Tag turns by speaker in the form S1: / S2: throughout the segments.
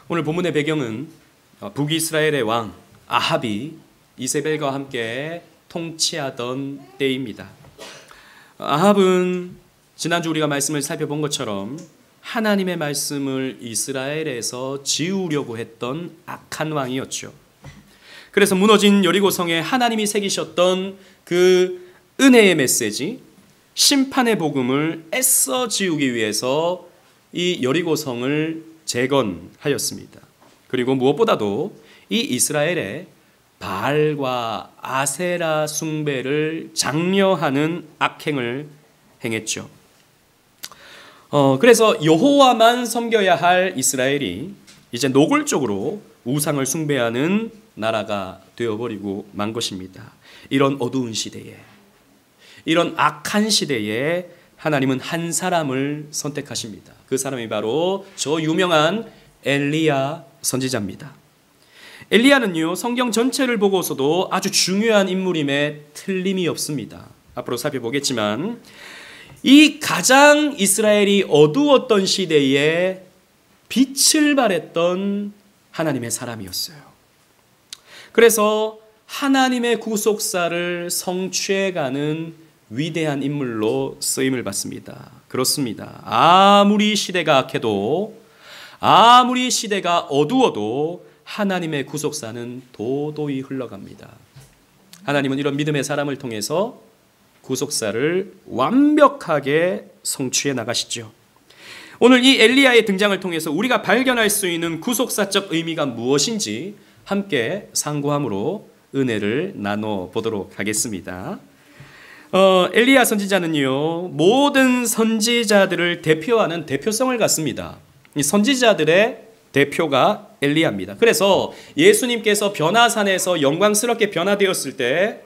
S1: 오늘 본문의 배경은 북이스라엘의 왕 아합이 이세벨과 함께 통치하던 때입니다. 아합은 지난주 우리가 말씀을 살펴본 것처럼 하나님의 말씀을 이스라엘에서 지우려고 했던 악한 왕이었죠. 그래서 무너진 여리고성에 하나님이 새기셨던 그 은혜의 메시지, 심판의 복음을 애써 지우기 위해서 이 여리고성을 재건하였습니다. 그리고 무엇보다도 이 이스라엘의 바알과 아세라 숭배를 장려하는 악행을 행했죠. 그래서 여호와만 섬겨야 할 이스라엘이 이제 노골적으로 우상을 숭배하는 나라가 되어버리고 만 것입니다. 이런 어두운 시대에, 이런 악한 시대에 하나님은 한 사람을 선택하십니다. 그 사람이 바로 저 유명한 엘리야 선지자입니다. 엘리야는요, 성경 전체를 보고서도 아주 중요한 인물임에 틀림이 없습니다. 앞으로 살펴보겠지만 이 가장 이스라엘이 어두웠던 시대에 빛을 발했던 하나님의 사람이었어요. 그래서 하나님의 구속사를 성취해가는 위대한 인물로 쓰임을 받습니다. 그렇습니다. 아무리 시대가 악해도, 아무리 시대가 어두워도 하나님의 구속사는 도도히 흘러갑니다. 하나님은 이런 믿음의 사람을 통해서 구속사를 완벽하게 성취해 나가시죠. 오늘 이 엘리야의 등장을 통해서 우리가 발견할 수 있는 구속사적 의미가 무엇인지 함께 상고함으로 은혜를 나눠보도록 하겠습니다. 엘리야 선지자는요, 모든 선지자들을 대표하는 대표성을 갖습니다. 이 선지자들의 대표가 엘리야입니다. 그래서 예수님께서 변화산에서 영광스럽게 변화되었을 때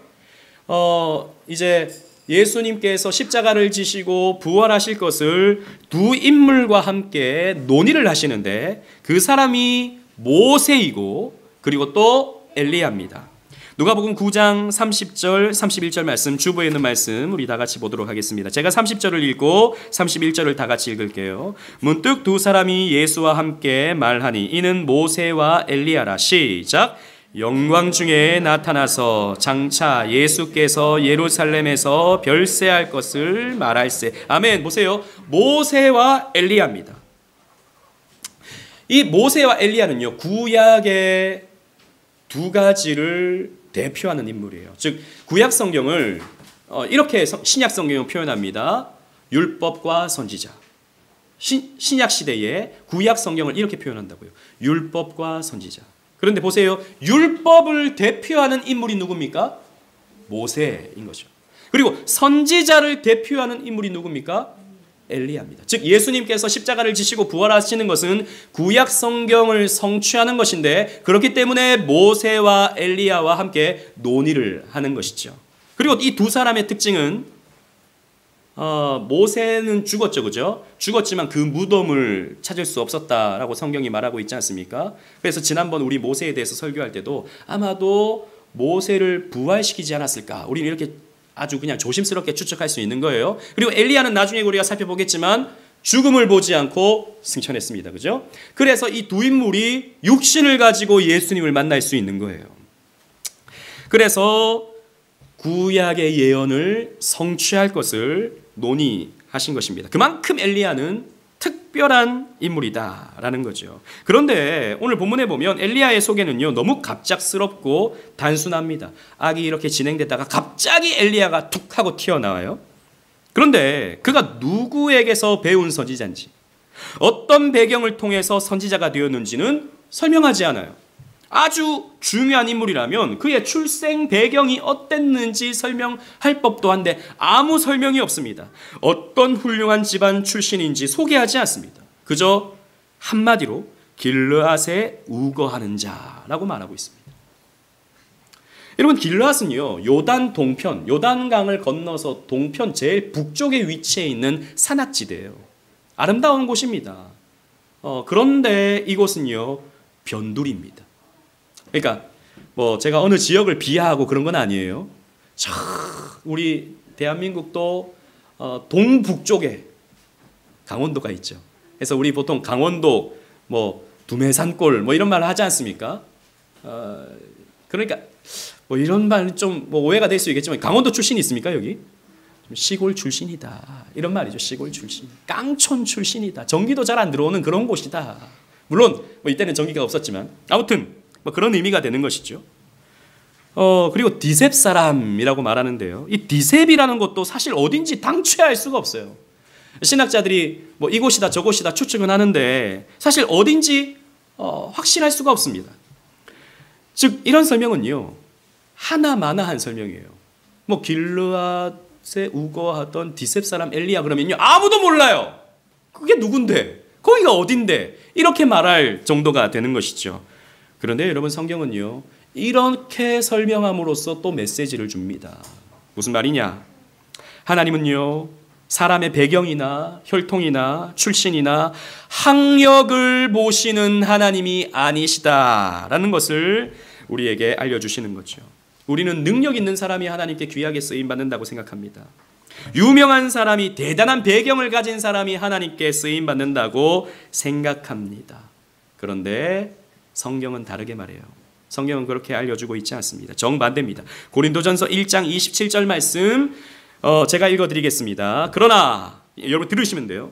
S1: 이제 예수님께서 십자가를 지시고 부활하실 것을 두 인물과 함께 논의를 하시는데 그 사람이 모세이고 그리고 또 엘리야입니다. 누가복음 9장 30절 31절 말씀, 주보에 있는 말씀 우리 다 같이 보도록 하겠습니다. 제가 30절을 읽고 31절을 다 같이 읽을게요. 문득 두 사람이 예수와 함께 말하니 이는 모세와 엘리야라. 시작. 영광 중에 나타나서 장차 예수께서 예루살렘에서 별세할 것을 말할세. 아멘. 보세요. 모세와 엘리야입니다. 이 모세와 엘리야는요, 구약의 두 가지를 대표하는 인물이에요. 즉 구약 성경을 이렇게 신약 성경을 표현합니다. 율법과 선지자. 신약 시대에 구약 성경을 이렇게 표현한다고요. 율법과 선지자. 그런데 보세요. 율법을 대표하는 인물이 누굽니까? 모세인 거죠. 그리고 선지자를 대표하는 인물이 누굽니까? 엘리야입니다. 즉 예수님께서 십자가를 지시고 부활하시는 것은 구약 성경을 성취하는 것인데 그렇기 때문에 모세와 엘리야와 함께 논의를 하는 것이죠. 그리고 이 두 사람의 특징은 모세는 죽었죠, 그죠? 죽었지만 그 무덤을 찾을 수 없었다라고 성경이 말하고 있지 않습니까? 그래서 지난번 우리 모세에 대해서 설교할 때도 아마도 모세를 부활시키지 않았을까? 우리는 이렇게 아주 그냥 조심스럽게 추측할 수 있는 거예요. 그리고 엘리야는 나중에 우리가 살펴보겠지만 죽음을 보지 않고 승천했습니다. 그죠? 그래서 이 두 인물이 육신을 가지고 예수님을 만날 수 있는 거예요. 그래서 구약의 예언을 성취할 것을 논의하신 것입니다. 그만큼 엘리야는 특별한 인물이다라는 거죠. 그런데 오늘 본문에 보면 엘리야의 소개는요, 너무 갑작스럽고 단순합니다. 악이 이렇게 진행되다가 갑자기 엘리야가 툭 하고 튀어나와요. 그런데 그가 누구에게서 배운 선지자인지, 어떤 배경을 통해서 선지자가 되었는지는 설명하지 않아요. 아주 중요한 인물이라면 그의 출생 배경이 어땠는지 설명할 법도 한데 아무 설명이 없습니다. 어떤 훌륭한 집안 출신인지 소개하지 않습니다. 그저 한마디로 길르앗에 우거하는 자라고 말하고 있습니다. 여러분, 길르앗은요, 요단 동편, 요단강을 건너서 동편 제일 북쪽에 위치해 있는 산악지대예요. 아름다운 곳입니다. 그런데 이곳은요, 변두리입니다. 그러니까 뭐 제가 어느 지역을 비하하고 그런 건 아니에요. 우리 대한민국도 동북쪽에 강원도가 있죠. 그래서 우리 보통 강원도 뭐 두메산골 뭐 이런 말을 하지 않습니까? 그러니까 뭐 이런 말은 좀 뭐 오해가 될 수 있겠지만 강원도 출신이 있습니까 여기? 시골 출신이다 이런 말이죠. 시골 출신, 깡촌 출신이다. 전기도 잘 안 들어오는 그런 곳이다. 물론 뭐 이때는 전기가 없었지만 아무튼 뭐 그런 의미가 되는 것이죠. 그리고 디셉 사람이라고 말하는데요. 이 디셉이라는 것도 사실 어딘지 당최 알 수가 없어요. 신학자들이 뭐 이곳이다 저곳이다 추측은 하는데 사실 어딘지 확실할 수가 없습니다. 즉 이런 설명은요 하나마나한 설명이에요. 뭐 길르앗에 우거하던 디셉 사람 엘리야 그러면요 아무도 몰라요. 그게 누군데? 거기가 어딘데? 이렇게 말할 정도가 되는 것이죠. 그런데 여러분 성경은요 이렇게 설명함으로써 또 메시지를 줍니다. 무슨 말이냐? 하나님은요 사람의 배경이나 혈통이나 출신이나 학력을 보시는 하나님이 아니시다라는 것을 우리에게 알려주시는 거죠. 우리는 능력 있는 사람이 하나님께 귀하게 쓰임받는다고 생각합니다. 유명한 사람이, 대단한 배경을 가진 사람이 하나님께 쓰임받는다고 생각합니다. 그런데 성경은 다르게 말해요. 성경은 그렇게 알려주고 있지 않습니다. 정반대입니다. 고린도전서 1장 27절 말씀 제가 읽어드리겠습니다. 그러나 여러분 들으시면 돼요.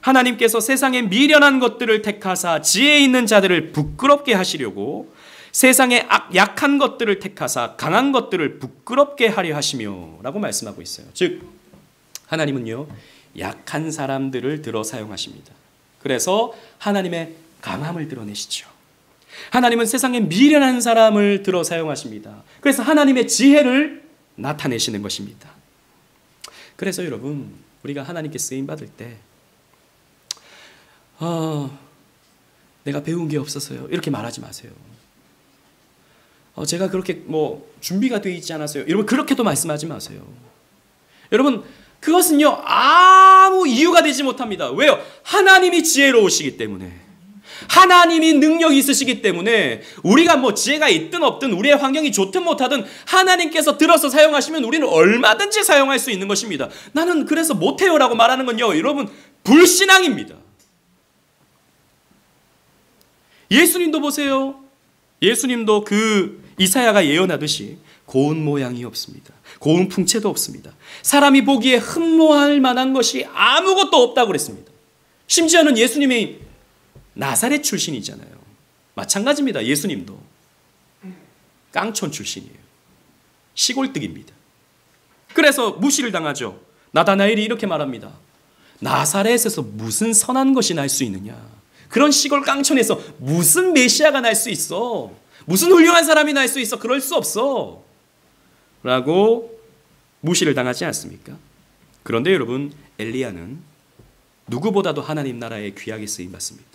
S1: 하나님께서 세상에 미련한 것들을 택하사 지혜 있는 자들을 부끄럽게 하시려고 세상에 약한 것들을 택하사 강한 것들을 부끄럽게 하려 하시며 라고 말씀하고 있어요. 즉 하나님은요 약한 사람들을 들어 사용하십니다. 그래서 하나님의 강함을 드러내시죠. 하나님은 세상에 미련한 사람을 들어 사용하십니다. 그래서 하나님의 지혜를 나타내시는 것입니다. 그래서 여러분 우리가 하나님께 쓰임받을 때 내가 배운 게 없어서요 이렇게 말하지 마세요. 제가 그렇게 뭐 준비가 되어 있지 않았어요. 여러분 그렇게도 말씀하지 마세요. 여러분 그것은요 아무 이유가 되지 못합니다. 왜요? 하나님이 지혜로우시기 때문에, 하나님이 능력이 있으시기 때문에 우리가 뭐 지혜가 있든 없든 우리의 환경이 좋든 못하든 하나님께서 들어서 사용하시면 우리는 얼마든지 사용할 수 있는 것입니다. 나는 그래서 못해요 라고 말하는 건요 여러분 불신앙입니다. 예수님도 보세요. 예수님도 그 이사야가 예언하듯이 고운 모양이 없습니다. 고운 풍채도 없습니다. 사람이 보기에 흠모할 만한 것이 아무것도 없다고 그랬습니다. 심지어는 예수님이 나사렛 출신이잖아요. 마찬가지입니다. 예수님도 깡촌 출신이에요. 시골뜨기입니다. 그래서 무시를 당하죠. 나다나엘이 이렇게 말합니다. 나사렛에서 무슨 선한 것이 날 수 있느냐? 그런 시골 깡촌에서 무슨 메시아가 날 수 있어? 무슨 훌륭한 사람이 날 수 있어? 그럴 수 없어. 라고 무시를 당하지 않습니까? 그런데 여러분 엘리야는 누구보다도 하나님 나라에 귀하게 쓰임받습니다.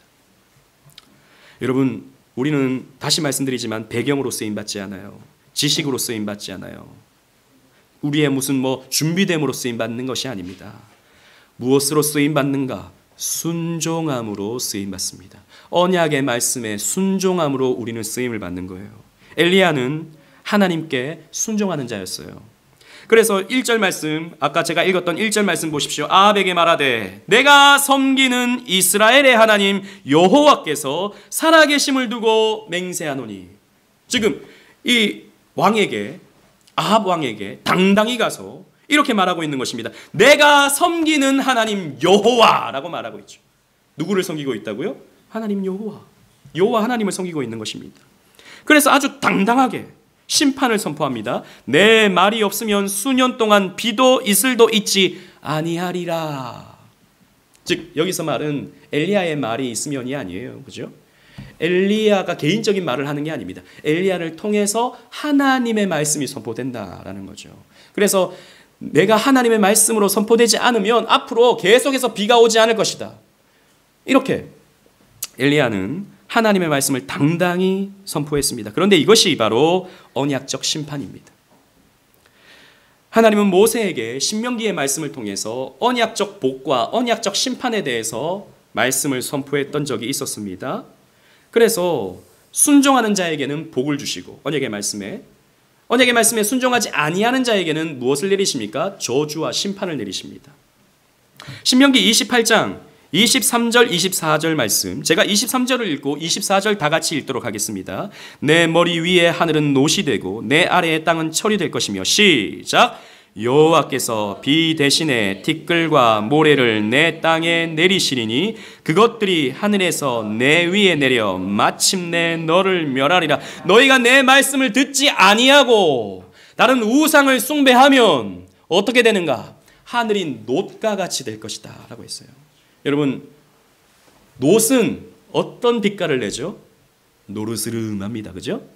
S1: 여러분 우리는 다시 말씀드리지만 배경으로 쓰임받지 않아요. 지식으로 쓰임받지 않아요. 우리의 무슨 뭐 준비됨으로 쓰임받는 것이 아닙니다. 무엇으로 쓰임받는가? 순종함으로 쓰임받습니다. 언약의 말씀에 순종함으로 우리는 쓰임을 받는 거예요. 엘리야는 하나님께 순종하는 자였어요. 그래서 1절 말씀, 아까 제가 읽었던 1절 말씀 보십시오. 아합에게 말하되 내가 섬기는 이스라엘의 하나님 여호와께서 살아계심을 두고 맹세하노니. 지금 이 왕에게, 아합 왕에게 당당히 가서 이렇게 말하고 있는 것입니다. 내가 섬기는 하나님 여호와라고 말하고 있죠. 누구를 섬기고 있다고요? 하나님 여호와. 여호와 하나님을 섬기고 있는 것입니다. 그래서 아주 당당하게 심판을 선포합니다. 내 말이 없으면 수년 동안 비도 이슬도 있지 아니하리라. 즉 여기서 말은 엘리야의 말이 있으면이 아니에요. 그죠? 엘리야가 개인적인 말을 하는 게 아닙니다. 엘리야를 통해서 하나님의 말씀이 선포된다라는 거죠. 그래서 내가 하나님의 말씀으로 선포되지 않으면 앞으로 계속해서 비가 오지 않을 것이다. 이렇게 엘리야는 하나님의 말씀을 당당히 선포했습니다. 그런데 이것이 바로 언약적 심판입니다. 하나님은 모세에게 신명기의 말씀을 통해서 언약적 복과 언약적 심판에 대해서 말씀을 선포했던 적이 있었습니다. 그래서 순종하는 자에게는 복을 주시고 언약의 말씀에 순종하지 아니하는 자에게는 무엇을 내리십니까? 저주와 심판을 내리십니다. 신명기 28장 23절, 24절 말씀. 제가 23절을 읽고 24절 다 같이 읽도록 하겠습니다. 내 머리 위에 하늘은 노시 되고 내 아래의 땅은 철이 될 것이며 시작. 여호와께서 비 대신에 티끌과 모래를 내 땅에 내리시리니 그것들이 하늘에서 내 위에 내려 마침내 너를 멸하리라. 너희가 내 말씀을 듣지 아니하고 다른 우상을 숭배하면 어떻게 되는가? 하늘이 놋과 같이 될 것이다 라고 했어요. 여러분, 놋은 어떤 빛깔을 내죠? 노르스름합니다. 그죠?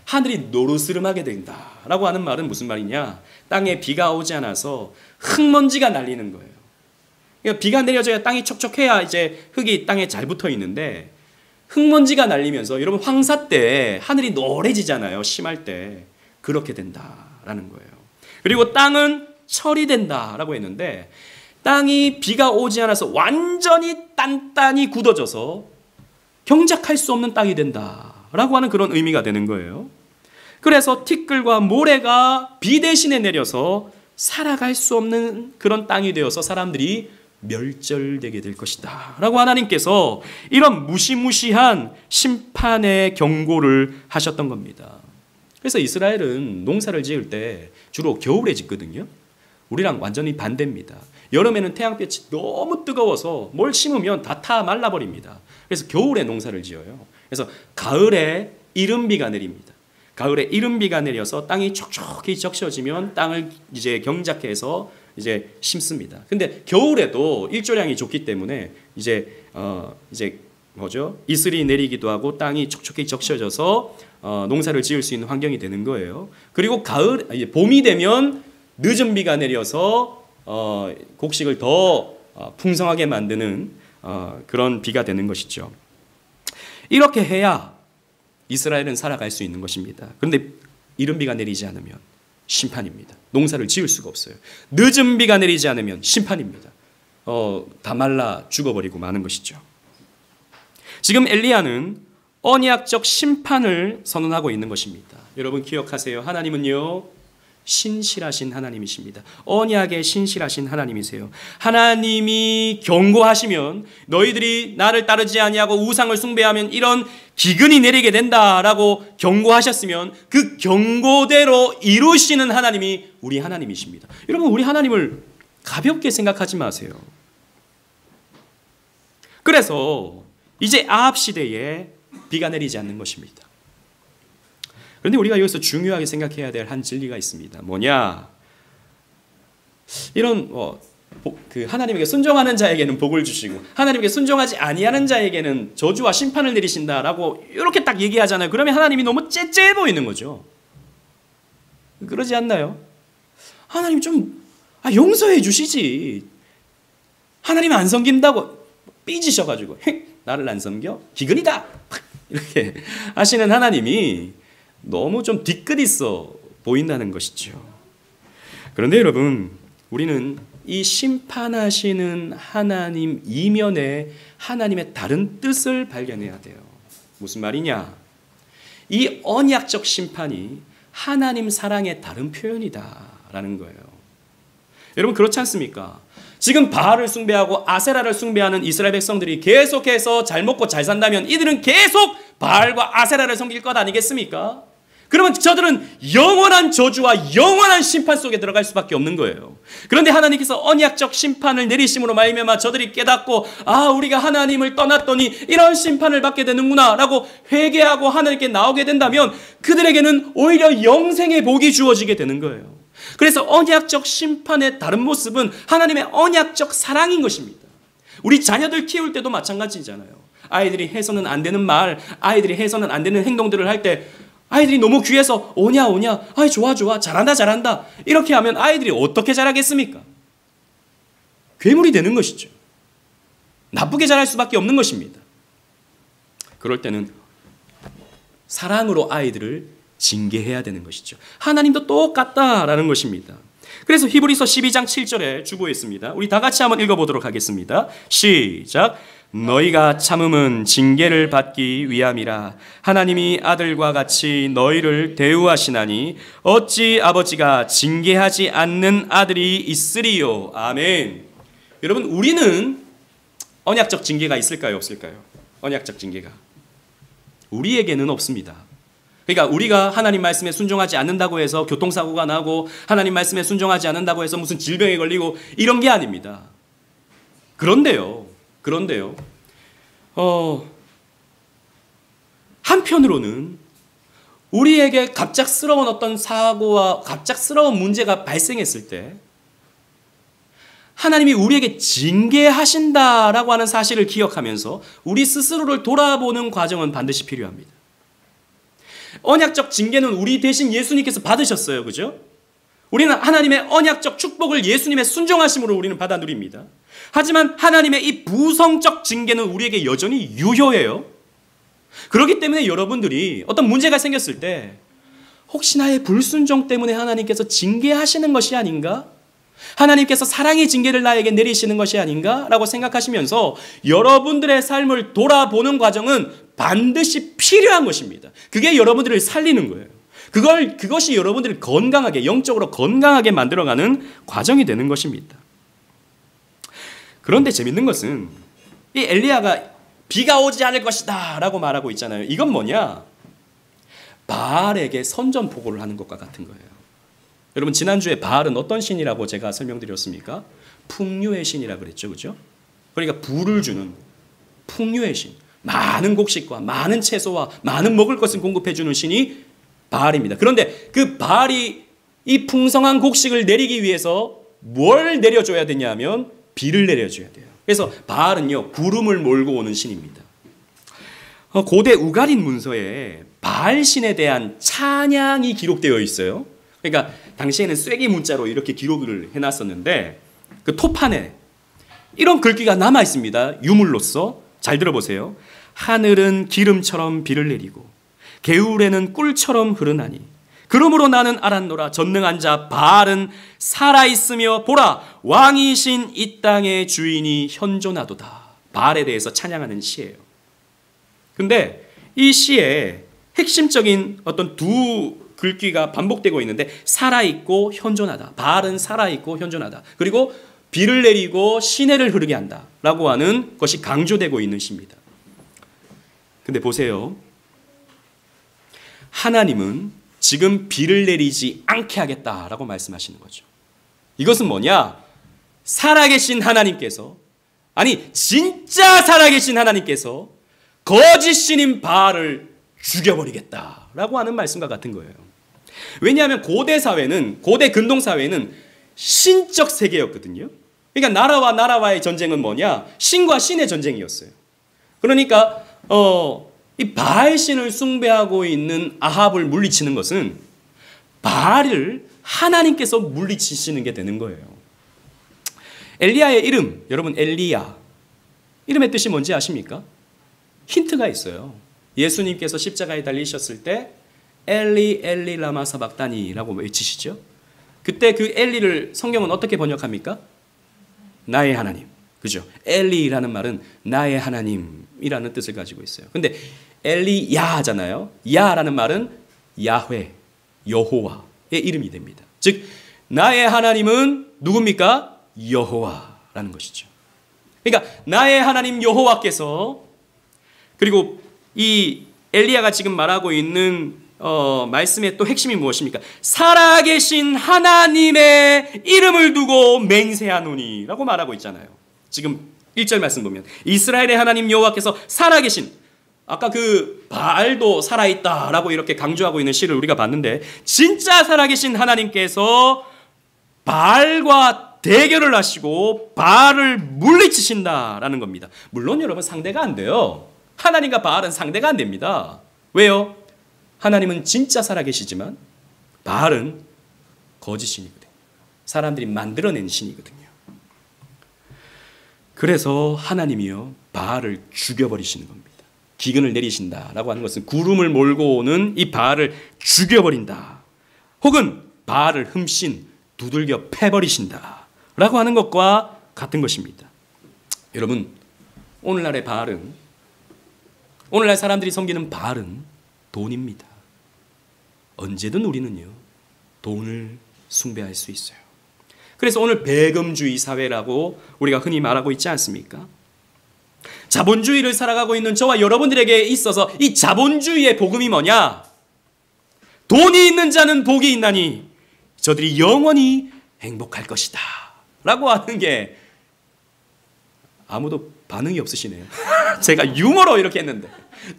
S1: 하늘이 노르스름하게 된다라고 하는 말은 무슨 말이냐? 땅에 비가 오지 않아서 흙먼지가 날리는 거예요. 그러니까 비가 내려져야 땅이 촉촉해야 이제 흙이 땅에 잘 붙어 있는데 흙먼지가 날리면서 여러분 황사 때 하늘이 노래지잖아요. 심할 때. 그렇게 된다라는 거예요. 그리고 땅은 철이 된다라고 했는데 땅이 비가 오지 않아서 완전히 단단히 굳어져서 경작할 수 없는 땅이 된다라고 하는 그런 의미가 되는 거예요. 그래서 티끌과 모래가 비 대신에 내려서 살아갈 수 없는 그런 땅이 되어서 사람들이 멸절되게 될 것이다 라고 하나님께서 이런 무시무시한 심판의 경고를 하셨던 겁니다. 그래서 이스라엘은 농사를 지을 때 주로 겨울에 짓거든요. 우리랑 완전히 반대입니다. 여름에는 태양볕이 너무 뜨거워서 뭘 심으면 다 타 말라버립니다. 그래서 겨울에 농사를 지어요. 그래서 가을에 이른비가 내립니다. 가을에 이른비가 내려서 땅이 촉촉히 적셔지면 땅을 이제 경작해서 이제 심습니다. 근데 겨울에도 일조량이 좋기 때문에 이제 이슬이 내리기도 하고 땅이 촉촉히 적셔져서 농사를 지을 수 있는 환경이 되는 거예요. 그리고 봄이 되면 늦은 비가 내려서 곡식을 더 풍성하게 만드는 그런 비가 되는 것이죠. 이렇게 해야 이스라엘은 살아갈 수 있는 것입니다. 그런데 이른 비가 내리지 않으면 심판입니다. 농사를 지을 수가 없어요. 늦은 비가 내리지 않으면 심판입니다. 다 말라 죽어버리고 마는 것이죠. 지금 엘리야는 언약적 심판을 선언하고 있는 것입니다. 여러분 기억하세요. 하나님은요 신실하신 하나님이십니다. 언약의 신실하신 하나님이세요. 하나님이 경고하시면 너희들이 나를 따르지 아니하고 우상을 숭배하면 이런 기근이 내리게 된다라고 경고하셨으면 그 경고대로 이루시는 하나님이 우리 하나님이십니다. 여러분 우리 하나님을 가볍게 생각하지 마세요. 그래서 이제 아합 시대에 비가 내리지 않는 것입니다. 그런데 우리가 여기서 중요하게 생각해야 될 한 진리가 있습니다. 뭐냐? 이런 하나님에게 순종하는 자에게는 복을 주시고 하나님에게 순종하지 아니하는 자에게는 저주와 심판을 내리신다라고 이렇게 딱 얘기하잖아요. 그러면 하나님이 너무 째째해 보이는 거죠. 그러지 않나요? 하나님 좀 용서해 주시지. 하나님 안 섬긴다고 삐지셔가지고 나를 안 섬겨? 기근이다! 이렇게 하시는 하나님이 너무 좀 뒤끝 있어 보인다는 것이죠. 그런데 여러분 우리는 이 심판하시는 하나님 이면에 하나님의 다른 뜻을 발견해야 돼요. 무슨 말이냐? 이 언약적 심판이 하나님 사랑의 다른 표현이다라는 거예요. 여러분 그렇지 않습니까? 지금 바알을 숭배하고 아세라를 숭배하는 이스라엘 백성들이 계속해서 잘 먹고 잘 산다면 이들은 계속 바알과 아세라를 섬길 것 아니겠습니까? 그러면 저들은 영원한 저주와 영원한 심판 속에 들어갈 수밖에 없는 거예요. 그런데 하나님께서 언약적 심판을 내리심으로 말미암아 저들이 깨닫고 우리가 하나님을 떠났더니 이런 심판을 받게 되는구나 라고 회개하고 하나님께 나오게 된다면 그들에게는 오히려 영생의 복이 주어지게 되는 거예요. 그래서 언약적 심판의 다른 모습은 하나님의 언약적 사랑인 것입니다. 우리 자녀들 키울 때도 마찬가지잖아요. 아이들이 해서는 안 되는 말, 아이들이 해서는 안 되는 행동들을 할 때 아이들이 너무 귀해서 오냐 좋아 잘한다 이렇게 하면 아이들이 어떻게 자라겠습니까? 괴물이 되는 것이죠. 나쁘게 자랄 수밖에 없는 것입니다. 그럴 때는 사랑으로 아이들을 징계해야 되는 것이죠. 하나님도 똑같다라는 것입니다. 그래서 히브리서 12장 7절에 주보했습니다. 우리 다 같이 한번 읽어보도록 하겠습니다. 시작. 너희가 참음은 징계를 받기 위함이라. 하나님이 아들과 같이 너희를 대우하시나니 어찌 아버지가 징계하지 않는 아들이 있으리요. 아멘. 여러분 우리는 언약적 징계가 있을까요? 없을까요? 언약적 징계가. 우리에게는 없습니다. 그러니까 우리가 하나님 말씀에 순종하지 않는다고 해서 교통사고가 나고 하나님 말씀에 순종하지 않는다고 해서 무슨 질병에 걸리고 이런 게 아닙니다. 그런데요. 한편으로는 우리에게 갑작스러운 어떤 사고와 갑작스러운 문제가 발생했을 때 하나님이 우리에게 징계하신다라고 하는 사실을 기억하면서 우리 스스로를 돌아보는 과정은 반드시 필요합니다. 언약적 징계는 우리 대신 예수님께서 받으셨어요. 그죠? 우리는 하나님의 언약적 축복을 예수님의 순종하심으로 우리는 받아 누립니다. 하지만 하나님의 이 부성적 징계는 우리에게 여전히 유효해요. 그렇기 때문에 여러분들이 어떤 문제가 생겼을 때 혹시 나의 불순종 때문에 하나님께서 징계하시는 것이 아닌가? 하나님께서 사랑의 징계를 나에게 내리시는 것이 아닌가? 라고 생각하시면서 여러분들의 삶을 돌아보는 과정은 반드시 필요한 것입니다. 그게 여러분들을 살리는 거예요. 그것이 여러분들을 건강하게, 영적으로 건강하게 만들어가는 과정이 되는 것입니다. 그런데 재밌는 것은 이 엘리야가 비가 오지 않을 것이다 라고 말하고 있잖아요. 이건 뭐냐? 바알에게 선전포고를 하는 것과 같은 거예요. 여러분 지난주에 바알은 어떤 신이라고 제가 설명드렸습니까? 풍류의 신이라 그랬죠. 그죠? 그러니까 부를 주는 풍류의 신. 많은 곡식과 많은 채소와 많은 먹을 것을 공급해 주는 신이 바알입니다. 그런데 그 바알이 이 풍성한 곡식을 내리기 위해서 뭘 내려줘야 되냐 하면 비를 내려줘야 돼요. 그래서 바알은요 구름을 몰고 오는 신입니다. 고대 우가린 문서에 바알 신에 대한 찬양이 기록되어 있어요. 그러니까 당시에는 쐐기 문자로 이렇게 기록을 해놨었는데 그 토판에 이런 글귀가 남아 있습니다. 유물로서 잘 들어보세요. 하늘은 기름처럼 비를 내리고 개울에는 꿀처럼 흐르나니 그러므로 나는 알았노라. 전능한 자 바알은 살아있으며 보라 왕이신 이 땅의 주인이 현존하도다. 바알에 대해서 찬양하는 시예요. 근데 이 시에 핵심적인 어떤 두 글귀가 반복되고 있는데 살아있고 현존하다. 바알은 살아있고 현존하다. 그리고 비를 내리고 시내를 흐르게 한다 라고 하는 것이 강조되고 있는 시입니다. 근데 보세요. 하나님은 지금 비를 내리지 않게 하겠다라고 말씀하시는 거죠. 이것은 뭐냐? 살아계신 하나님께서, 아니 진짜 살아계신 하나님께서 거짓신인 바알을 죽여버리겠다라고 하는 말씀과 같은 거예요. 왜냐하면 고대 사회는, 고대 근동 사회는 신적 세계였거든요. 그러니까 나라와 나라와의 전쟁은 뭐냐? 신과 신의 전쟁이었어요. 그러니까 이 바알 신을 숭배하고 있는 아합을 물리치는 것은 바알을 하나님께서 물리치시는 게 되는 거예요. 엘리야의 이름, 여러분 엘리야 이름의 뜻이 뭔지 아십니까? 힌트가 있어요. 예수님께서 십자가에 달리셨을 때 엘리 엘리 라마 사박다니라고 외치시죠. 그때 그 엘리를 성경은 어떻게 번역합니까? 나의 하나님. 그죠? 엘리라는 말은 나의 하나님이라는 뜻을 가지고 있어요. 근데 엘리야잖아요. 야라는 말은 야훼, 여호와의 이름이 됩니다. 즉 나의 하나님은 누굽니까? 여호와라는 것이죠. 그러니까 나의 하나님 여호와께서, 그리고 이 엘리야가 지금 말하고 있는 말씀의 또 핵심이 무엇입니까? 살아계신 하나님의 이름을 두고 맹세하노니 라고 말하고 있잖아요. 지금 1절 말씀 보면 이스라엘의 하나님 여호와께서 살아계신, 아까 그 바알도 살아있다라고 이렇게 강조하고 있는 시를 우리가 봤는데 진짜 살아계신 하나님께서 바알과 대결을 하시고 바알을 물리치신다라는 겁니다. 물론 여러분 상대가 안 돼요. 하나님과 바알은 상대가 안 됩니다. 왜요? 하나님은 진짜 살아계시지만 바알은 거짓신이거든요. 사람들이 만들어낸 신이거든요. 그래서 하나님이요 바알을 죽여버리시는 겁니다. 기근을 내리신다라고 하는 것은 구름을 몰고 오는 이 바알을 죽여버린다, 혹은 바알을 흠씬 두들겨 패버리신다라고 하는 것과 같은 것입니다. 여러분 오늘날의 바알은, 오늘날 사람들이 섬기는 바알은 돈입니다. 언제든 우리는요 돈을 숭배할 수 있어요. 그래서 오늘 배금주의 사회라고 우리가 흔히 말하고 있지 않습니까? 자본주의를 살아가고 있는 저와 여러분들에게 있어서 이 자본주의의 복음이 뭐냐? 돈이 있는 자는 복이 있나니 저들이 영원히 행복할 것이다 라고 하는 게 아무도 반응이 없으시네요. 제가 유머로 이렇게 했는데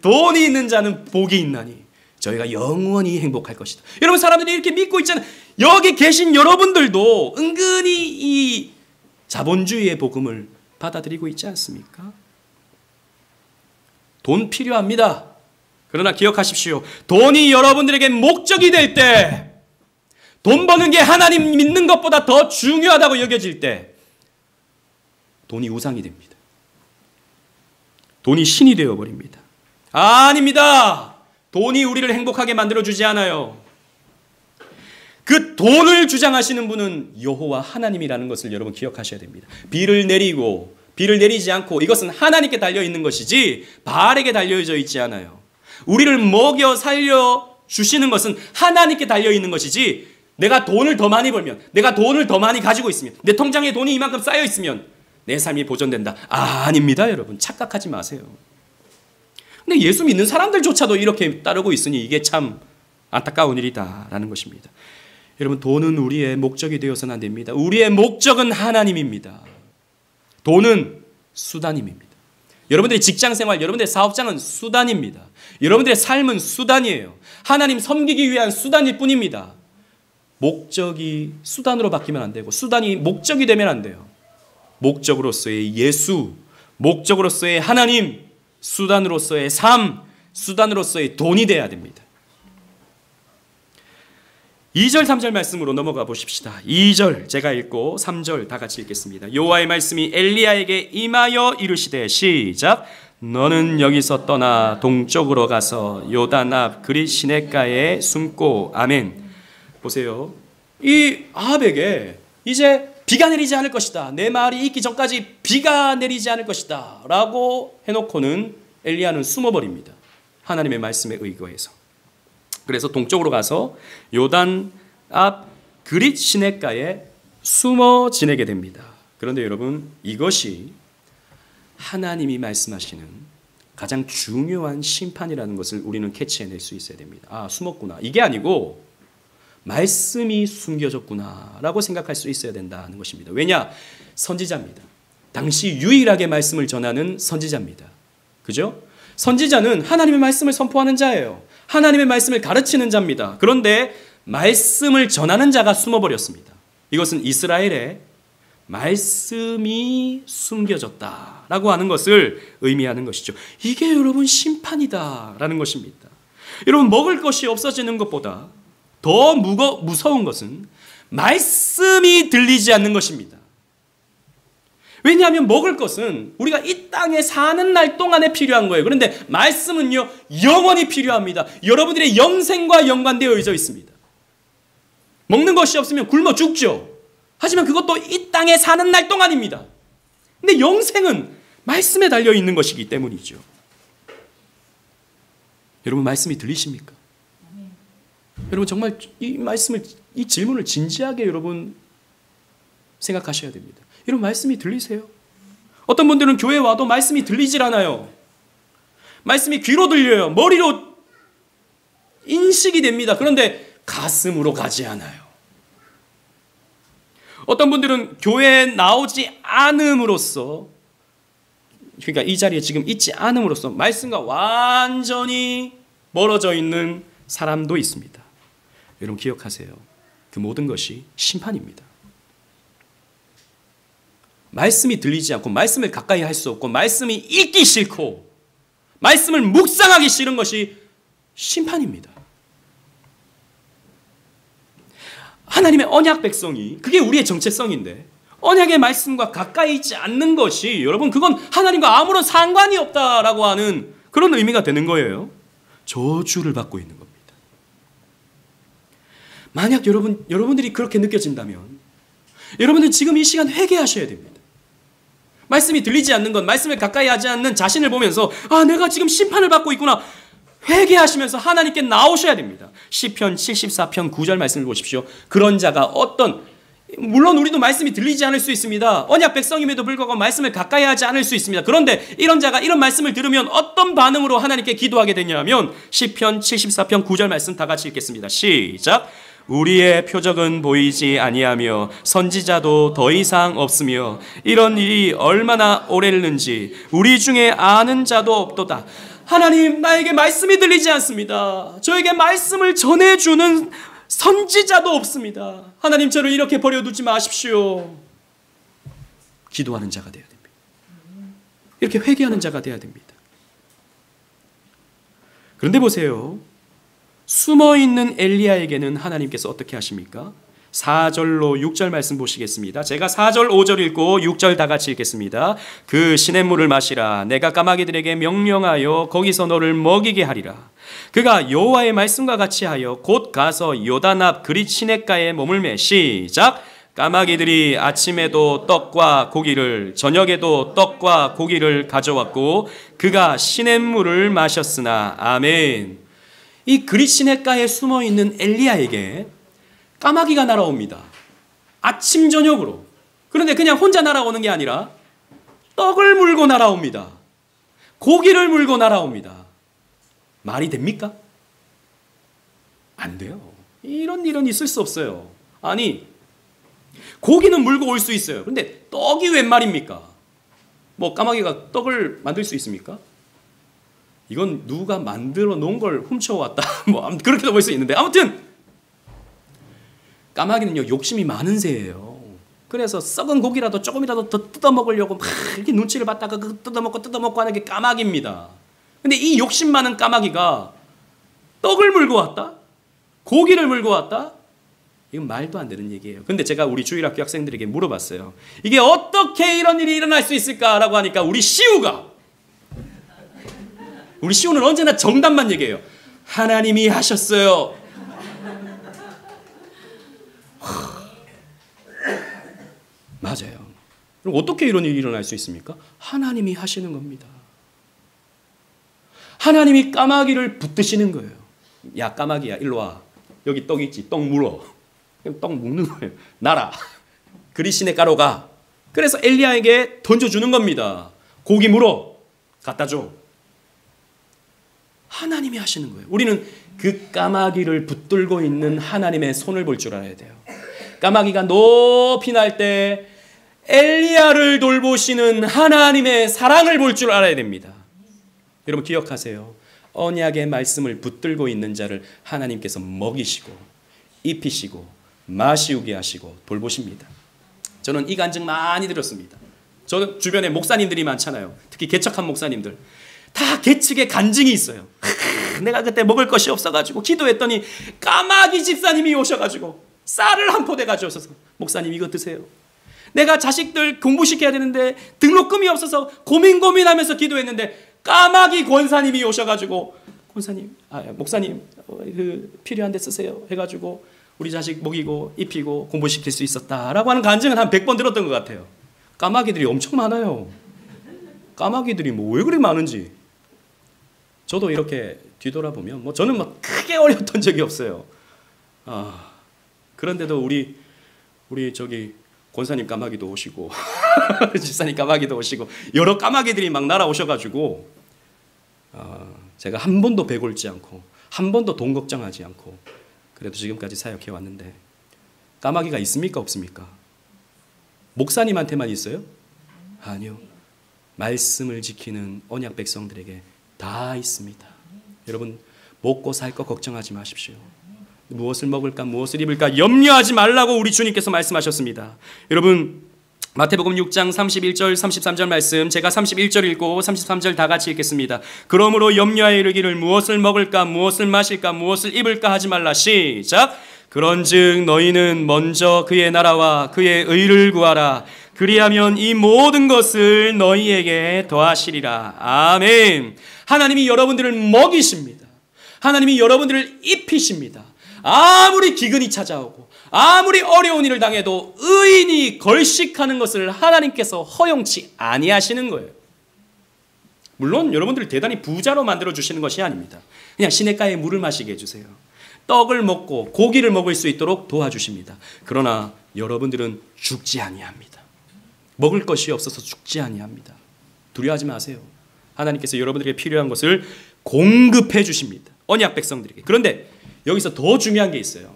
S1: 돈이 있는 자는 복이 있나니 저희가 영원히 행복할 것이다. 여러분, 사람들이 이렇게 믿고 있잖아요. 여기 계신 여러분들도 은근히 이 자본주의의 복음을 받아들이고 있지 않습니까? 돈 필요합니다. 그러나 기억하십시오. 돈이 여러분들에게 목적이 될 때, 돈 버는 게 하나님 믿는 것보다 더 중요하다고 여겨질 때 돈이 우상이 됩니다. 돈이 신이 되어버립니다. 아닙니다. 돈이 우리를 행복하게 만들어주지 않아요. 그 돈을 주장하시는 분은 여호와 하나님이라는 것을 여러분 기억하셔야 됩니다. 비를 내리지 않고 이것은 하나님께 달려있는 것이지 바알에게 달려져 있지 않아요. 우리를 먹여 살려 주시는 것은 하나님께 달려있는 것이지, 내가 돈을 더 많이 벌면, 내가 돈을 더 많이 가지고 있으면, 내 통장에 돈이 이만큼 쌓여 있으면 내 삶이 보존된다. 아닙니다, 여러분. 착각하지 마세요. 근데 예수 믿는 사람들조차도 이렇게 따르고 있으니 이게 참 안타까운 일이다라는 것입니다. 여러분, 돈은 우리의 목적이 되어서는 안 됩니다. 우리의 목적은 하나님입니다. 돈은 수단입니다. 여러분들의 직장생활, 여러분들의 사업장은 수단입니다. 여러분들의 삶은 수단이에요. 하나님 섬기기 위한 수단일 뿐입니다. 목적이 수단으로 바뀌면 안 되고 수단이 목적이 되면 안 돼요. 목적으로서의 예수, 목적으로서의 하나님, 수단으로서의 삶, 수단으로서의 돈이 돼야 됩니다. 2절 3절 말씀으로 넘어가 보십시다. 2절 제가 읽고 3절 다 같이 읽겠습니다. 여호와의 말씀이 엘리야에게 임하여 이르시되, 시작. 너는 여기서 떠나 동쪽으로 가서 요단 앞 그릿 시냇가에 숨고. 아멘. 보세요. 이 아합에게 이제 비가 내리지 않을 것이다. 내 말이 있기 전까지 비가 내리지 않을 것이다 라고 해놓고는 엘리야는 숨어버립니다. 하나님의 말씀에 의거해서. 그래서 동쪽으로 가서 요단 앞 그릿 시냇가에 숨어 지내게 됩니다. 그런데 여러분, 이것이 하나님이 말씀하시는 가장 중요한 심판이라는 것을 우리는 캐치해낼 수 있어야 됩니다. 아, 숨었구나. 이게 아니고 말씀이 숨겨졌구나 라고 생각할 수 있어야 된다는 것입니다. 왜냐? 선지자입니다. 당시 유일하게 말씀을 전하는 선지자입니다. 그죠? 선지자는 하나님의 말씀을 선포하는 자예요. 하나님의 말씀을 가르치는 자입니다. 그런데 말씀을 전하는 자가 숨어버렸습니다. 이것은 이스라엘의 말씀이 숨겨졌다라고 하는 것을 의미하는 것이죠. 이게 여러분 심판이다라는 것입니다. 여러분, 먹을 것이 없어지는 것보다 더 무서운 것은 말씀이 들리지 않는 것입니다. 왜냐하면 먹을 것은 우리가 이 땅에 사는 날 동안에 필요한 거예요. 그런데 말씀은요, 영원히 필요합니다. 여러분들의 영생과 연관되어져 있습니다. 먹는 것이 없으면 굶어 죽죠. 하지만 그것도 이 땅에 사는 날 동안입니다. 근데 영생은 말씀에 달려 있는 것이기 때문이죠. 여러분, 말씀이 들리십니까? 여러분, 정말 이 질문을 진지하게 여러분 생각하셔야 됩니다. 여러분, 말씀이 들리세요? 어떤 분들은 교회 와도 말씀이 들리질 않아요. 말씀이 귀로 들려요. 머리로 인식이 됩니다. 그런데 가슴으로 가지 않아요. 어떤 분들은 교회에 나오지 않음으로써, 그러니까 이 자리에 지금 있지 않음으로써 말씀과 완전히 멀어져 있는 사람도 있습니다. 여러분, 기억하세요. 그 모든 것이 심판입니다. 말씀이 들리지 않고 말씀을 가까이 할 수 없고 말씀이 읽기 싫고 말씀을 묵상하기 싫은 것이 심판입니다. 하나님의 언약 백성이, 그게 우리의 정체성인데 언약의 말씀과 가까이 있지 않는 것이, 여러분, 그건 하나님과 아무런 상관이 없다라고 하는 그런 의미가 되는 거예요. 저주를 받고 있는 겁니다. 만약 여러분들이 그렇게 느껴진다면 여러분들 지금 이 시간 회개하셔야 됩니다. 말씀이 들리지 않는 것, 말씀을 가까이 하지 않는 자신을 보면서, 아, 내가 지금 심판을 받고 있구나. 회개하시면서 하나님께 나오셔야 됩니다. 시편 74편 9절 말씀을 보십시오. 그런 자가 어떤 물론 우리도 말씀이 들리지 않을 수 있습니다. 언약 백성임에도 불구하고 말씀을 가까이 하지 않을 수 있습니다. 그런데 이런 자가 이런 말씀을 들으면 어떤 반응으로 하나님께 기도하게 되냐면 시편 74편 9절 말씀 다 같이 읽겠습니다. 시작. 우리의 표적은 보이지 아니하며 선지자도 더 이상 없으며 이런 일이 얼마나 오래는지 우리 중에 아는 자도 없도다. 하나님, 나에게 말씀이 들리지 않습니다. 저에게 말씀을 전해주는 선지자도 없습니다. 하나님, 저를 이렇게 버려두지 마십시오. 기도하는 자가 되어야 됩니다. 이렇게 회개하는 자가 되어야 됩니다. 그런데 보세요. 숨어있는 엘리야에게는 하나님께서 어떻게 하십니까? 4절로 6절 말씀 보시겠습니다. 제가 4절 5절 읽고 6절 다 같이 읽겠습니다. 그 시냇물을 마시라. 내가 까마귀들에게 명령하여 거기서 너를 먹이게 하리라. 그가 여호와의 말씀과 같이 하여 곧 가서 요단 앞 그릿 시냇가에 머물매. 시작. 까마귀들이 아침에도 떡과 고기를 저녁에도 떡과 고기를 가져왔고 그가 시냇물을 마셨으나. 아멘. 이 그릿 시냇가에 숨어있는 엘리야에게 까마귀가 날아옵니다. 아침 저녁으로. 그런데 그냥 혼자 날아오는 게 아니라 떡을 물고 날아옵니다. 고기를 물고 날아옵니다. 말이 됩니까? 안 돼요. 이런 일은 있을 수 없어요. 아니, 고기는 물고 올 수 있어요. 그런데 떡이 웬 말입니까? 뭐 까마귀가 떡을 만들 수 있습니까? 이건 누가 만들어 놓은 걸 훔쳐왔다. 뭐 그렇게도 볼 수 있는데, 아무튼 까마귀는요, 욕심이 많은 새예요. 그래서 썩은 고기라도 조금이라도 더 뜯어먹으려고 막 이렇게 눈치를 봤다가 뜯어먹고 하는 게 까마귀입니다. 근데 이 욕심 많은 까마귀가 떡을 물고 왔다? 고기를 물고 왔다? 이건 말도 안 되는 얘기예요. 근데 제가 우리 주일학교 학생들에게 물어봤어요. 이게 어떻게 이런 일이 일어날 수 있을까라고 하니까 우리 시우는 언제나 정답만 얘기해요. 하나님이 하셨어요. 맞아요. 그럼 어떻게 이런 일이 일어날 수 있습니까? 하나님이 하시는 겁니다. 하나님이 까마귀를 붙드시는 거예요. 야, 까마귀야, 일로 와. 여기 떡 있지? 떡 물어. 떡 먹는 거예요. 나라. 그릿 시냇가로 가. 그래서 엘리야에게 던져주는 겁니다. 고기 물어. 갖다 줘. 하나님이 하시는 거예요. 우리는 그 까마귀를 붙들고 있는 하나님의 손을 볼 줄 알아야 돼요. 까마귀가 높이 날 때 엘리야를 돌보시는 하나님의 사랑을 볼 줄 알아야 됩니다. 여러분 기억하세요. 언약의 말씀을 붙들고 있는 자를 하나님께서 먹이시고 입히시고 마시우게 하시고 돌보십니다. 저는 이 간증 많이 들었습니다. 저는 주변에 목사님들이 많잖아요. 특히 개척한 목사님들. 다 개측에 간증이 있어요. 내가 그때 먹을 것이 없어가지고 기도했더니 까마귀 집사님이 오셔가지고 쌀을 한 포대 가져오셔서 목사님 이거 드세요. 내가 자식들 공부시켜야 되는데 등록금이 없어서 고민하면서 기도했는데 까마귀 권사님이 오셔가지고 목사님 그 필요한 데 쓰세요 해가지고 우리 자식 먹이고 입히고 공부시킬 수 있었다라고 하는 간증은 한 100번 들었던 것 같아요. 까마귀들이 엄청 많아요. 까마귀들이 뭐 왜 그리 많은지. 저도 이렇게 뒤돌아보면 뭐 저는 막 크게 어려웠던 적이 없어요. 그런데도 우리 저기 권사님 까마귀도 오시고 집사님 까마귀도 오시고 여러 까마귀들이 막 날아오셔가지고 제가 한 번도 배 골지 않고 한 번도 돈 걱정하지 않고 그래도 지금까지 사역해 왔는데 까마귀가 있습니까 없습니까? 목사님한테만 있어요? 아니요. 말씀을 지키는 언약 백성들에게 다 있습니다. 여러분 먹고 살 거 걱정하지 마십시오. 무엇을 먹을까 무엇을 입을까 염려하지 말라고 우리 주님께서 말씀하셨습니다. 여러분 마태복음 6장 31절 33절 말씀 제가 31절 읽고 33절 다 같이 읽겠습니다. 그러므로 염려하여 이르기를 무엇을 먹을까 무엇을 마실까 무엇을 입을까 하지 말라. 시작. 그런즉 너희는 먼저 그의 나라와 그의 의를 구하라. 그리하면 이 모든 것을 너희에게 더하시리라. 아멘. 하나님이 여러분들을 먹이십니다. 하나님이 여러분들을 입히십니다. 아무리 기근이 찾아오고 아무리 어려운 일을 당해도 의인이 걸식하는 것을 하나님께서 허용치 아니하시는 거예요. 물론 여러분들을 대단히 부자로 만들어 주시는 것이 아닙니다. 그냥 시냇가에 물을 마시게 해주세요. 떡을 먹고 고기를 먹을 수 있도록 도와주십니다. 그러나 여러분들은 죽지 아니합니다. 먹을 것이 없어서 죽지 아니합니다. 두려워하지 마세요. 하나님께서 여러분들에게 필요한 것을 공급해 주십니다. 언약 백성들에게. 그런데 여기서 더 중요한 게 있어요.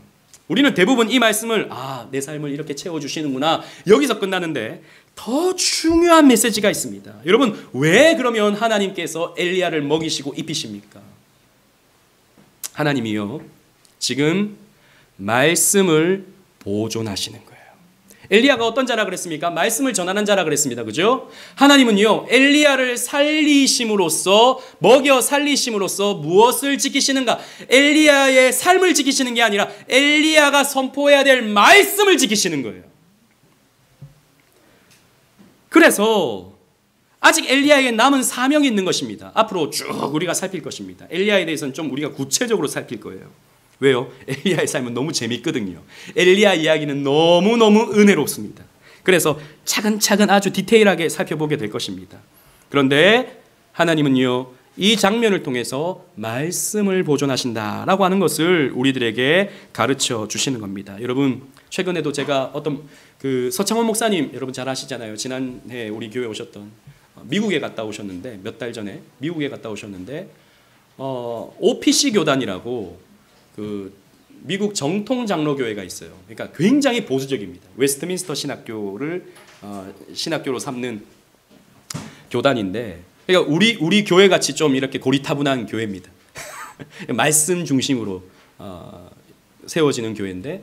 S1: 우리는 대부분 이 말씀을 내 삶을 이렇게 채워주시는구나 여기서 끝나는데 더 중요한 메시지가 있습니다. 여러분 왜 그러면 하나님께서 엘리야를 먹이시고 입히십니까? 하나님이요 지금 말씀을 보존하시는 거예요. 엘리야가 어떤 자라 그랬습니까? 말씀을 전하는 자라 그랬습니다. 그죠? 하나님은요 엘리야를 살리심으로써 먹여 살리심으로써 무엇을 지키시는가? 엘리야의 삶을 지키시는 게 아니라 엘리야가 선포해야 될 말씀을 지키시는 거예요. 그래서 아직 엘리야에게 남은 사명이 있는 것입니다. 앞으로 쭉 우리가 살필 것입니다. 엘리야에 대해서는 좀 우리가 구체적으로 살필 거예요. 왜요? 엘리야의 삶은 너무 재밌거든요. 엘리야 이야기는 너무너무 은혜롭습니다. 그래서 차근차근 아주 디테일하게 살펴보게 될 것입니다. 그런데 하나님은요 이 장면을 통해서 말씀을 보존하신다라고 하는 것을 우리들에게 가르쳐 주시는 겁니다. 여러분 최근에도 제가 어떤 그 서창원 목사님 여러분 잘 아시잖아요. 지난해 우리 교회 오셨던 미국에 갔다 오셨는데 몇 달 전에 미국에 갔다 오셨는데 OPC 교단이라고 그 미국 정통 장로교회가 있어요. 그러니까 굉장히 보수적입니다. 웨스트민스터 신학교로 삼는 교단인데, 그러니까 우리 교회 같이 좀 이렇게 고리타분한 교회입니다. 말씀 중심으로 세워지는 교회인데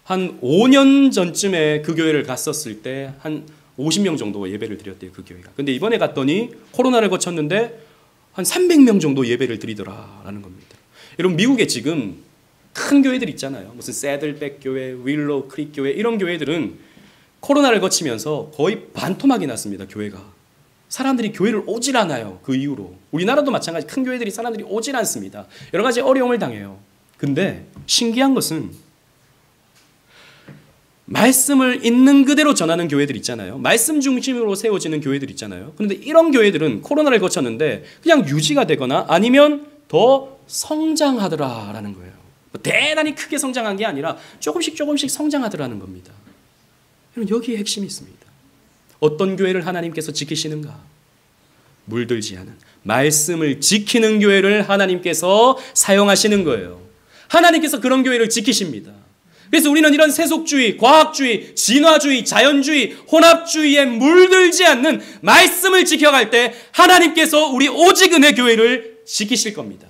S1: 한 5년 전쯤에 그 교회를 갔었을 때 한 50명 정도 예배를 드렸대요, 그 교회가. 근데 이번에 갔더니 코로나를 거쳤는데 한 300명 정도 예배를 드리더라라는 겁니다. 여러분 미국에 지금 큰 교회들 있잖아요. 무슨 새들백 교회, 윌로우 크릭 교회 이런 교회들은 코로나를 거치면서 거의 반토막이 났습니다. 교회가. 사람들이 교회를 오질 않아요. 그 이후로. 우리나라도 마찬가지 큰 교회들이 사람들이 오질 않습니다. 여러 가지 어려움을 당해요. 근데 신기한 것은 말씀을 있는 그대로 전하는 교회들 있잖아요. 말씀 중심으로 세워지는 교회들 있잖아요. 그런데 이런 교회들은 코로나를 거쳤는데 그냥 유지가 되거나 아니면 더 성장하더라라는 거예요. 대단히 크게 성장한 게 아니라 조금씩 성장하더라는 겁니다. 여러분 여기에 핵심이 있습니다. 어떤 교회를 하나님께서 지키시는가? 물들지 않은 말씀을 지키는 교회를 하나님께서 사용하시는 거예요. 하나님께서 그런 교회를 지키십니다. 그래서 우리는 이런 세속주의, 과학주의, 진화주의, 자연주의, 혼합주의에 물들지 않는 말씀을 지켜갈 때 하나님께서 우리 오직 은혜 교회를 지키실 겁니다.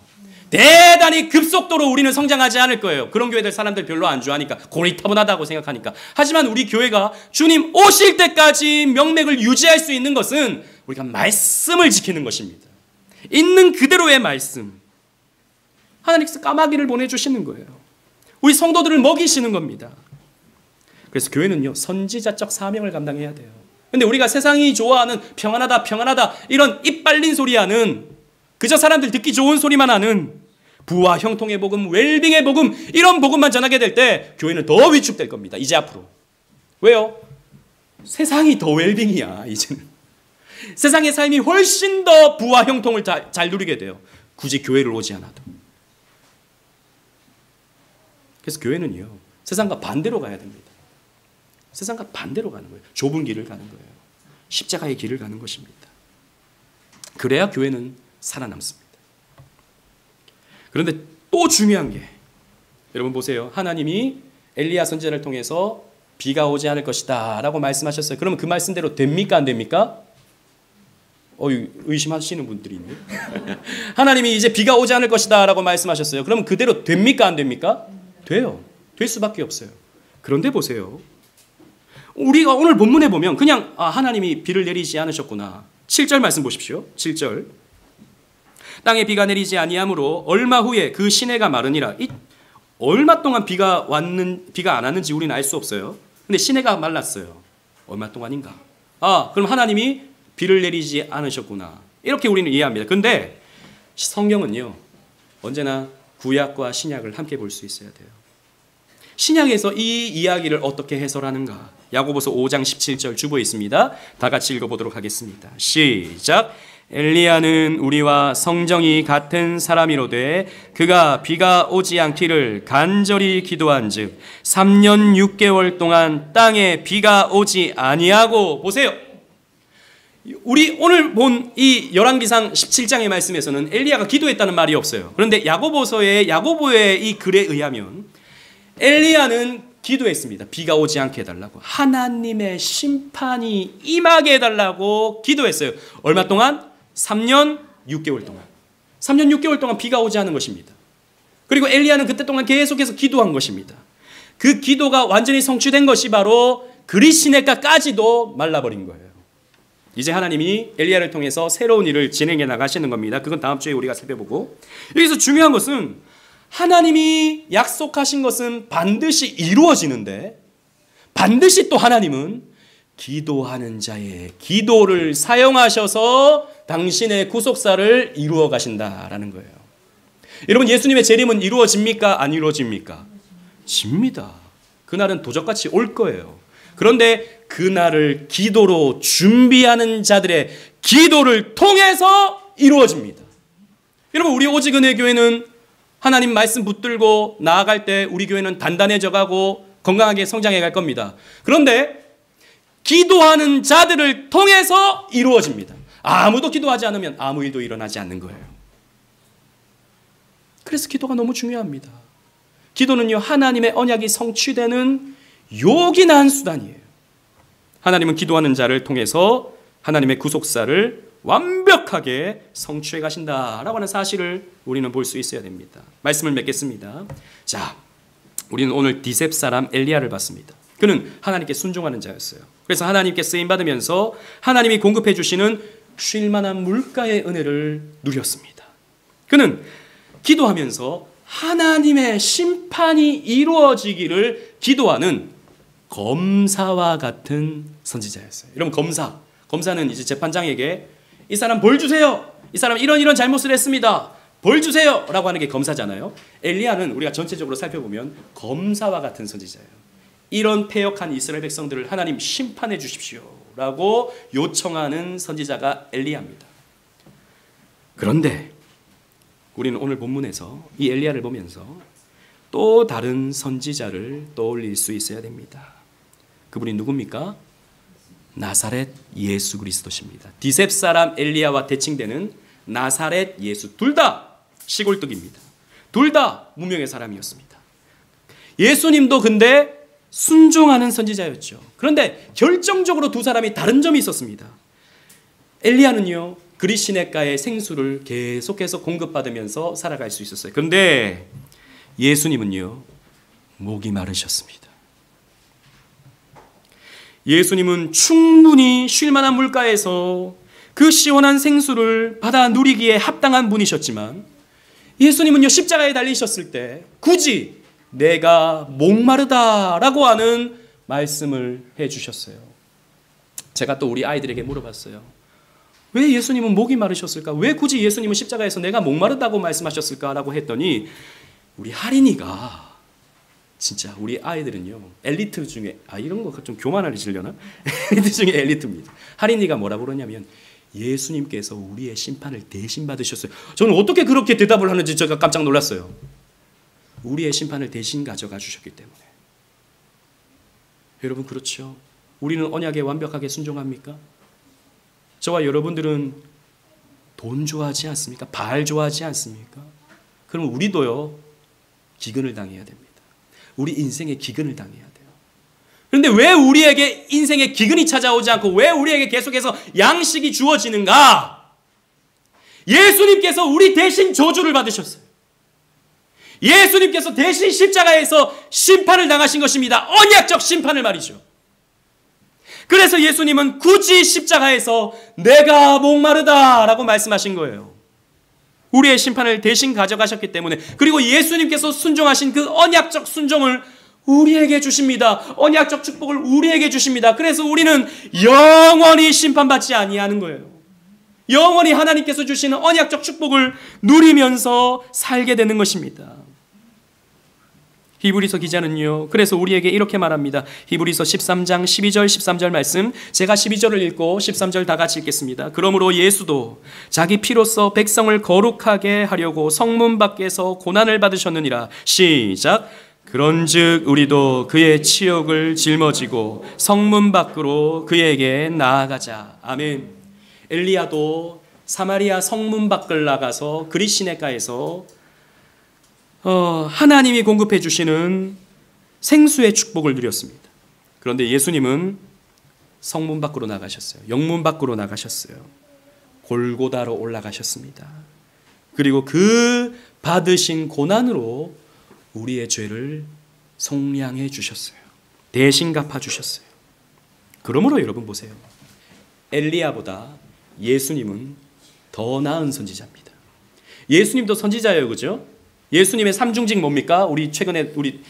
S1: 대단히 급속도로 우리는 성장하지 않을 거예요. 그런 교회들 사람들 별로 안 좋아하니까, 고리타분하다고 생각하니까. 하지만 우리 교회가 주님 오실 때까지 명맥을 유지할 수 있는 것은 우리가 말씀을 지키는 것입니다. 있는 그대로의 말씀. 하나님께서 까마귀를 보내주시는 거예요. 우리 성도들을 먹이시는 겁니다. 그래서 교회는요 선지자적 사명을 감당해야 돼요. 근데 우리가 세상이 좋아하는 평안하다 이런 입 빨린 소리 하는, 그저 사람들 듣기 좋은 소리만 하는 부와 형통의 복음, 웰빙의 복음, 이런 복음만 전하게 될 때 교회는 더 위축될 겁니다. 이제 앞으로. 왜요? 세상이 더 웰빙이야. 이제는 세상의 삶이 훨씬 더 부와 형통을 잘 누리게 돼요. 굳이 교회를 오지 않아도. 그래서 교회는요 세상과 반대로 가야 됩니다. 세상과 반대로 가는 거예요. 좁은 길을 가는 거예요. 십자가의 길을 가는 것입니다. 그래야 교회는 살아남습니다. 그런데 또 중요한 게, 여러분 보세요. 하나님이 엘리야 선지자를 통해서 비가 오지 않을 것이다 라고 말씀하셨어요. 그러면 그 말씀대로 됩니까 안 됩니까? 의심하시는 분들이 있네. 하나님이 이제 비가 오지 않을 것이다 라고 말씀하셨어요. 그러면 그대로 됩니까 안 됩니까? 돼요. 될 수밖에 없어요. 그런데 보세요. 우리가 오늘 본문에 보면 그냥 하나님이 비를 내리지 않으셨구나. 7절 말씀 보십시오. 7절. 땅에 비가 내리지 아니하므로 얼마 후에 그 시내가 마르니라. 얼마 동안 비가 안 왔는지 우리는 알 수 없어요. 근데 시내가 말랐어요. 얼마 동안인가? 그럼 하나님이 비를 내리지 않으셨구나. 이렇게 우리는 이해합니다. 근데 성경은요 언제나 구약과 신약을 함께 볼 수 있어야 돼요. 신약에서 이 이야기를 어떻게 해설하는가? 야고보서 5장 17절 주보에 있습니다. 다 같이 읽어보도록 하겠습니다. 시작. 엘리야는 우리와 성정이 같은 사람이로되 그가 비가 오지 않기를 간절히 기도한즉 3년 6개월 동안 땅에 비가 오지 아니하고. 보세요. 우리 오늘 본 이 열왕기상 17장의 말씀에서는 엘리야가 기도했다는 말이 없어요. 그런데 야고보의 이 글에 의하면 엘리야는 기도했습니다. 비가 오지 않게 해달라고. 하나님의 심판이 임하게 해달라고 기도했어요. 얼마 동안? 3년 6개월 동안. 3년 6개월 동안 비가 오지 않은 것입니다. 그리고 엘리야는 그때 동안 계속해서 기도한 것입니다. 그 기도가 완전히 성취된 것이 바로 그리시네가까지도 말라버린 거예요. 이제 하나님이 엘리야를 통해서 새로운 일을 진행해 나가시는 겁니다. 그건 다음 주에 우리가 살펴보고, 여기서 중요한 것은 하나님이 약속하신 것은 반드시 이루어지는데 반드시 또 하나님은 기도하는 자의 기도를 사용하셔서 당신의 구속사를 이루어 가신다라는 거예요. 여러분, 예수님의 재림은 이루어집니까? 안 이루어집니까? 집니다. 그날은 도적같이 올 거예요. 그런데 그날을 기도로 준비하는 자들의 기도를 통해서 이루어집니다. 여러분, 우리 오직은혜교회는 하나님 말씀 붙들고 나아갈 때 우리 교회는 단단해져 가고 건강하게 성장해 갈 겁니다. 그런데 기도하는 자들을 통해서 이루어집니다. 아무도 기도하지 않으면 아무 일도 일어나지 않는 거예요. 그래서 기도가 너무 중요합니다. 기도는요, 하나님의 언약이 성취되는 요긴한 수단이에요. 하나님은 기도하는 자를 통해서 하나님의 구속사를 완벽하게 성취해 가신다라고 하는 사실을 우리는 볼 수 있어야 됩니다. 말씀을 맺겠습니다. 자, 우리는 오늘 디셉 사람 엘리야를 봤습니다. 그는 하나님께 순종하는 자였어요. 그래서 하나님께 쓰임받으면서 하나님이 공급해 주시는 쉴만한 물가의 은혜를 누렸습니다. 그는 기도하면서 하나님의 심판이 이루어지기를 기도하는 검사와 같은 선지자였어요. 여러분, 검사는 이제 재판장에게 이 사람 벌 주세요. 이 사람 이런 잘못을 했습니다. 벌 주세요. 라고 하는 게 검사잖아요. 엘리야는 우리가 전체적으로 살펴보면 검사와 같은 선지자예요. 이런 패역한 이스라엘 백성들을 하나님 심판해 주십시오 라고 요청하는 선지자가 엘리야입니다. 그런데 우리는 오늘 본문에서 이 엘리야를 보면서 또 다른 선지자를 떠올릴 수 있어야 됩니다. 그분이 누굽니까? 나사렛 예수 그리스도십니다. 디셉 사람 엘리야와 대칭되는 나사렛 예수, 둘 다 시골뜨기입니다. 둘 다 무명의 사람이었습니다. 예수님도 근데 순종하는 선지자였죠. 그런데 결정적으로 두 사람이 다른 점이 있었습니다. 엘리야는요, 그리시네가의 생수를 계속해서 공급받으면서 살아갈 수 있었어요. 그런데 예수님은요, 목이 마르셨습니다. 예수님은 충분히 쉴만한 물가에서 그 시원한 생수를 받아 누리기에 합당한 분이셨지만, 예수님은요, 십자가에 달리셨을 때 굳이 내가 목마르다라고 하는 말씀을 해주셨어요. 제가 또 우리 아이들에게 물어봤어요. 왜 예수님은 목이 마르셨을까? 왜 굳이 예수님은 십자가에서 내가 목마르다고 말씀하셨을까라고 했더니, 우리 할인이가 진짜 우리 아이들은요, 엘리트 중에, 이런 거 좀 교만하시려나? 엘리트 중에 엘리트입니다. 할인이가 뭐라고 그러냐면, 예수님께서 우리의 심판을 대신 받으셨어요. 저는 어떻게 그렇게 대답을 하는지 제가 깜짝 놀랐어요. 우리의 심판을 대신 가져가 주셨기 때문에. 여러분, 그렇죠? 우리는 언약에 완벽하게 순종합니까? 저와 여러분들은 돈 좋아하지 않습니까? 바알 좋아하지 않습니까? 그럼 우리도요, 기근을 당해야 됩니다. 우리 인생에 기근을 당해야 돼요. 그런데 왜 우리에게 인생의 기근이 찾아오지 않고 왜 우리에게 계속해서 양식이 주어지는가? 예수님께서 우리 대신 저주를 받으셨어요. 예수님께서 대신 십자가에서 심판을 당하신 것입니다. 언약적 심판을 말이죠. 그래서 예수님은 굳이 십자가에서 내가 목마르다라고 말씀하신 거예요. 우리의 심판을 대신 가져가셨기 때문에, 그리고 예수님께서 순종하신 그 언약적 순종을 우리에게 주십니다. 언약적 축복을 우리에게 주십니다. 그래서 우리는 영원히 심판받지 아니하는 거예요. 영원히 하나님께서 주시는 언약적 축복을 누리면서 살게 되는 것입니다. 히브리서 기자는요, 그래서 우리에게 이렇게 말합니다. 히브리서 13장 12절 13절 말씀, 제가 12절을 읽고 13절 다 같이 읽겠습니다. 그러므로 예수도 자기 피로써 백성을 거룩하게 하려고 성문 밖에서 고난을 받으셨느니라. 시작. 그런즉 우리도 그의 치욕을 짊어지고 성문 밖으로 그에게 나아가자. 아멘. 엘리야도 사마리아 성문 밖을 나가서 그릿시내가에서 하나님이 공급해 주시는 생수의 축복을 누렸습니다. 그런데 예수님은 성문 밖으로 나가셨어요. 영문 밖으로 나가셨어요. 골고다로 올라가셨습니다. 그리고 그 받으신 고난으로 우리의 죄를 속량해 주셨어요. 대신 갚아 주셨어요. 그러므로 여러분 보세요. 엘리야보다 예수님은 더 나은 선지자입니다. 예수님도 선지자예요, 그죠? 예수님의 삼중직 뭡니까? 우리 최근에 우리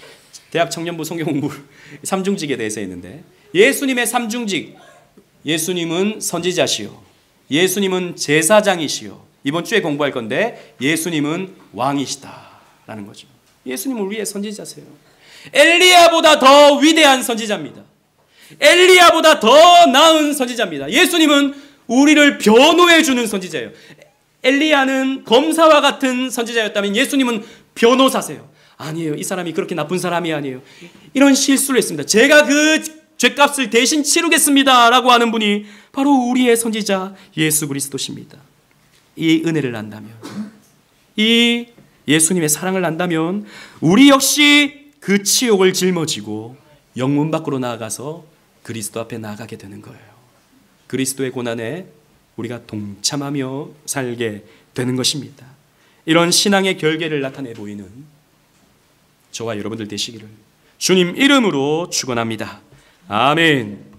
S1: 대학 청년부 성경 공부 삼중직에 대해서 했는데, 예수님의 삼중직, 예수님은 선지자시요, 예수님은 제사장이시요, 이번 주에 공부할 건데 예수님은 왕이시다라는 거죠. 예수님은 우리의 선지자세요. 엘리야보다 더 위대한 선지자입니다. 엘리야보다 더 나은 선지자입니다. 예수님은 우리를 변호해 주는 선지자예요. 엘리야는 검사와 같은 선지자였다면 예수님은 변호사세요. 아니에요. 이 사람이 그렇게 나쁜 사람이 아니에요. 이런 실수를 했습니다. 제가 그 죄값을 대신 치르겠습니다 라고 하는 분이 바로 우리의 선지자 예수 그리스도십니다. 이 은혜를 안다면, 이 예수님의 사랑을 안다면 우리 역시 그 치욕을 짊어지고 영문 밖으로 나아가서 그리스도 앞에 나아가게 되는 거예요. 그리스도의 고난에 우리가 동참하며 살게 되는 것입니다. 이런 신앙의 결계를 나타내 보이는 저와 여러분들 되시기를 주님 이름으로 축원합니다. 아멘.